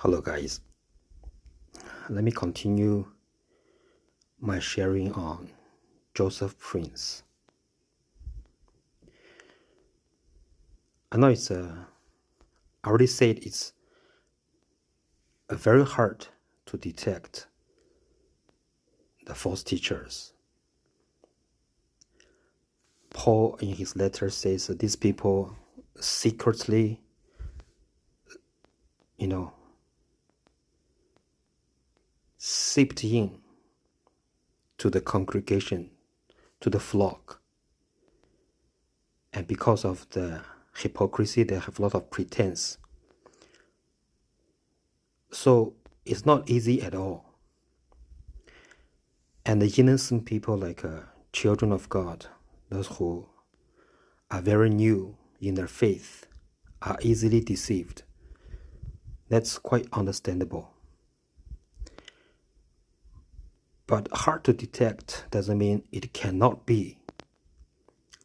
Hello guys, let me continue my sharing on Joseph Prince. I know I already said it's very hard to detect the false teachers. Paul in his letter says that these people secretly, seeped in to the congregation, to the flock. And because of the hypocrisy, they have a lot of pretense. So it's not easy at all. And the innocent people, like children of God, those who are very new in their faith, are easily deceived. That's quite understandable. But hard to detect doesn't mean it cannot be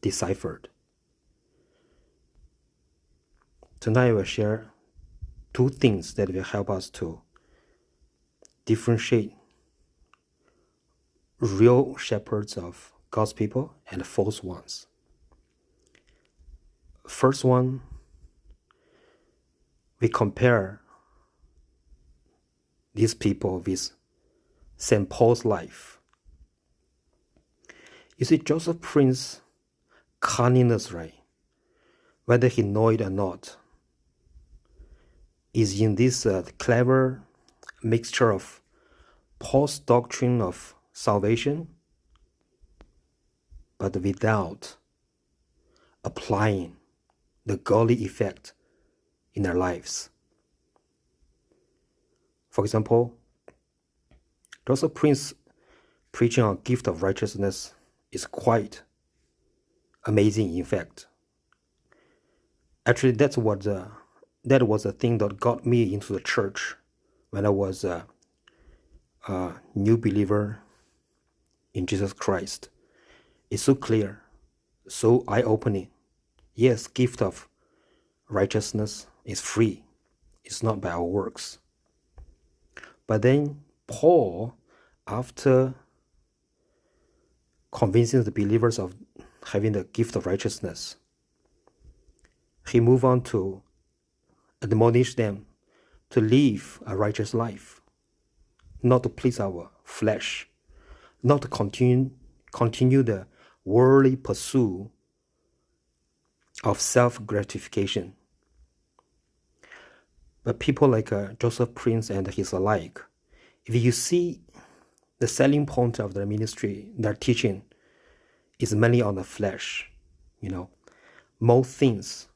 deciphered. Tonight I will share two things that will help us to differentiate real shepherds of God's people and false ones. First one, we compare these people with St. Paul's life. You see, Joseph Prince's cunningness, right, whether he knows it or not, is in this clever mixture of Paul's doctrine of salvation, but without applying the godly effect in their lives. For example, Joseph Prince preaching on gift of righteousness is quite amazing. In fact, actually, that was the thing that got me into the church when I was a new believer in Jesus Christ. It's so clear, so eye-opening. Yes, gift of righteousness is free. It's not by our works. But then Paul, after convincing the believers of having the gift of righteousness, he moved on to admonish them to live a righteous life, not to please our flesh, not to continue the worldly pursuit of self-gratification. But people like Joseph Prince and his alike, if you see the selling point of their ministry, their teaching is mainly on the flesh, more things,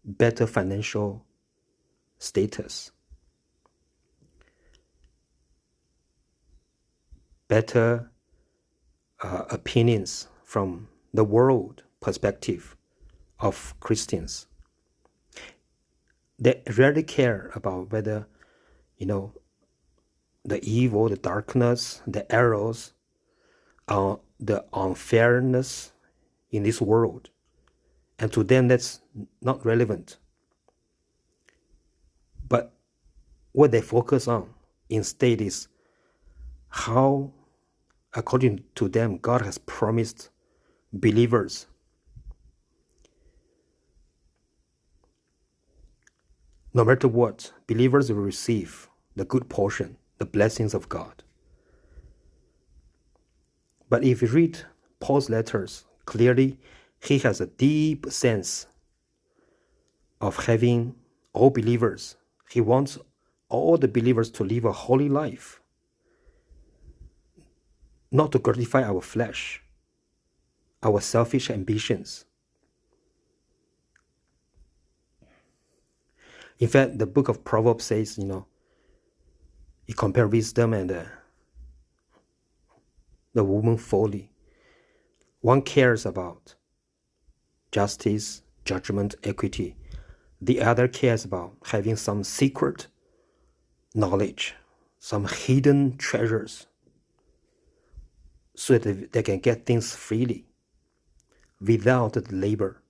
better financial status, better opinions from the world perspective of Christians. They rarely care about whether, the evil, the darkness, the errors, the unfairness in this world. And to them, that's not relevant. But what they focus on instead is how, according to them, God has promised believers no matter what, believers will receive the good portion, the blessings of God. But if you read Paul's letters, clearly he has a deep sense of having all believers. He wants all the believers to live a holy life, not to gratify our flesh, our selfish ambitions. In fact, the book of Proverbs says, you compare wisdom and the woman folly. One cares about justice, judgment, equity. The other cares about having some secret knowledge, some hidden treasures, so that they can get things freely without the labor.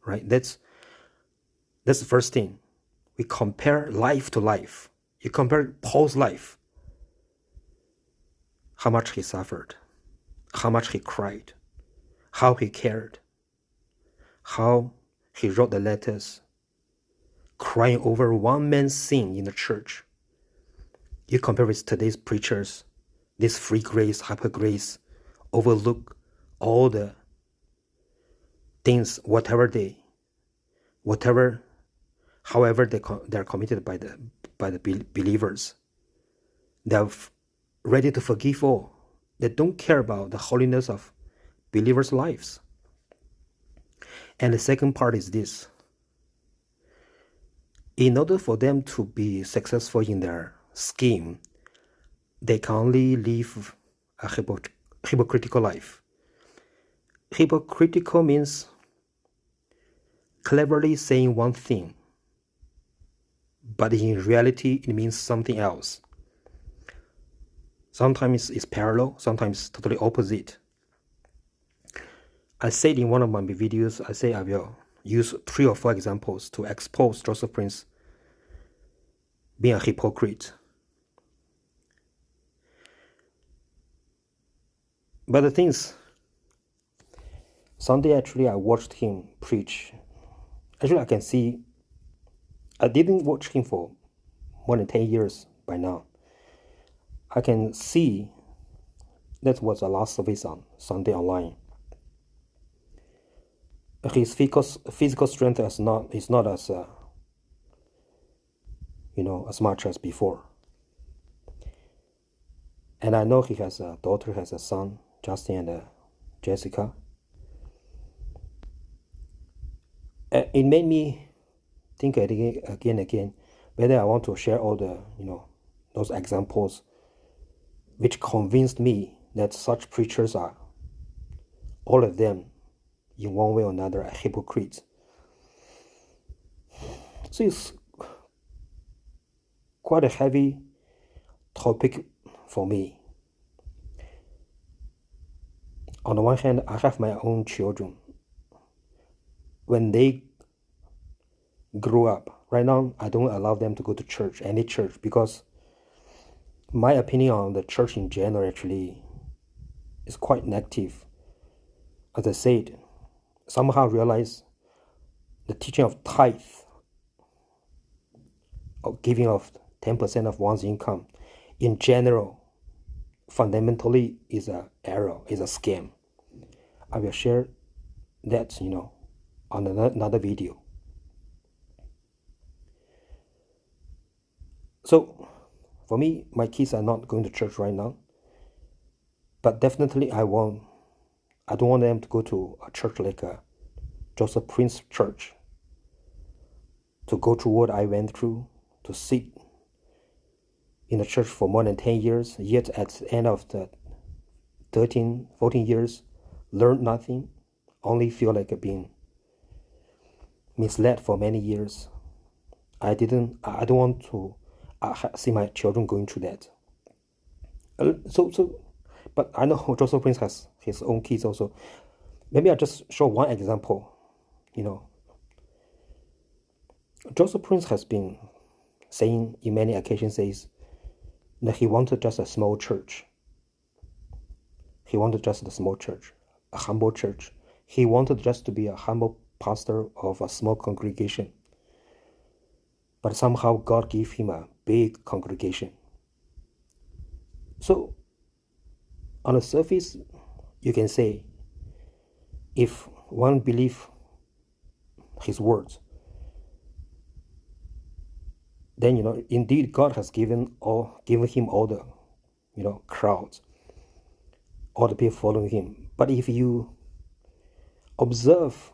Right? That's the first thing. We compare life to life, You compare Paul's life, how much he suffered, how much he cried, how he cared, how he wrote the letters, crying over one man's sin in the church. You compare with today's preachers, this free grace, hypocrisy, overlook all the things, however they're committed by the believers. They're ready to forgive all. They don't care about the holiness of believers' lives. And the second part is this. In order for them to be successful in their scheme, they can only live a hypocritical life. Hypocritical means cleverly saying one thing, but in reality it means something else. Sometimes it's parallel, sometimes totally opposite. I said in one of my videos, I will use 3 or 4 examples to expose Joseph Prince being a hypocrite. But the thing is, Sunday actually I watched him preach. Actually I can see, I didn't watch him for more than 10 years by now. I can see that was the last service on Sunday online. His physical strength is not as as much as before. And I know he has a daughter, has a son, Justin and Jessica. It made me think again whether I want to share all the those examples which convinced me that such preachers are, all of them, in one way or another, are hypocrites. So it's quite a heavy topic for me. On the one hand, I have my own children. When they grow up, right now I don't allow them to go to church, any church, because my opinion on the church in general actually is quite negative. As I said, somehow realize the teaching of tithe, or giving of 10% of one's income, in general, fundamentally is an error, is a scam. I will share that, on another video. So, for me, my kids are not going to church right now, but definitely I don't want them to go to a church like a Joseph Prince church, to go through what I went through, to sit in the church for more than 10 years, yet at the end of the 13, 14 years, learn nothing, only feel like being misled for many years. I don't want to see my children going through that. But I know Joseph Prince has his own kids also. Maybe I'll just show one example. Joseph Prince has been saying in many occasions that he wanted just a small church. He wanted just a small church, a humble church. He wanted just to be a humble pastor of a small congregation. But somehow God gave him a big congregation. So, on the surface, you can say, if one believes his words, then indeed God has given him all the crowds, all the people following him. But if you observe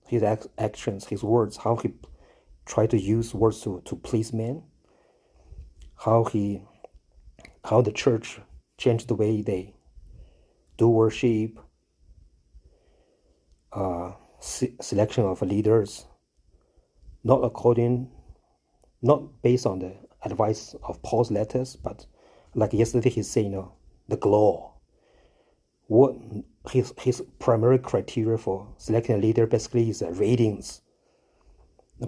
his actions, his words, how he tried to use words to please men, how the church changed the way they do worship, selection of leaders, not based on the advice of Paul's letters, but like yesterday he said, the glow. What his primary criteria for selecting a leader basically is ratings.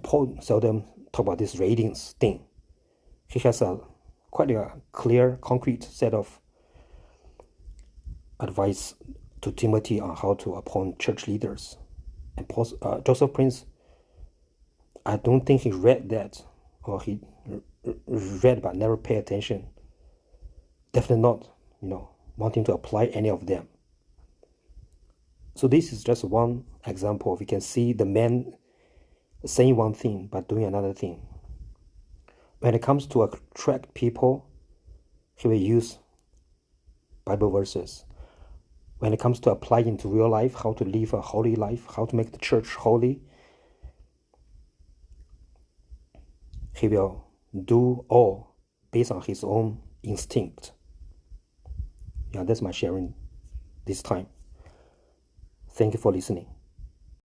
Paul seldom talk about this ratings thing. he has quite a clear, concrete set of advice to Timothy on how to appoint church leaders. And Joseph Prince, I don't think he read that, or he read but never paid attention. Definitely not, wanting to apply any of them. So this is just one example. We can see the man saying one thing but doing another thing. When it comes to attract people, he will use Bible verses. When it comes to applying into real life, how to live a holy life, how to make the church holy, he will do all based on his own instinct. Yeah, that's my sharing this time. Thank you for listening.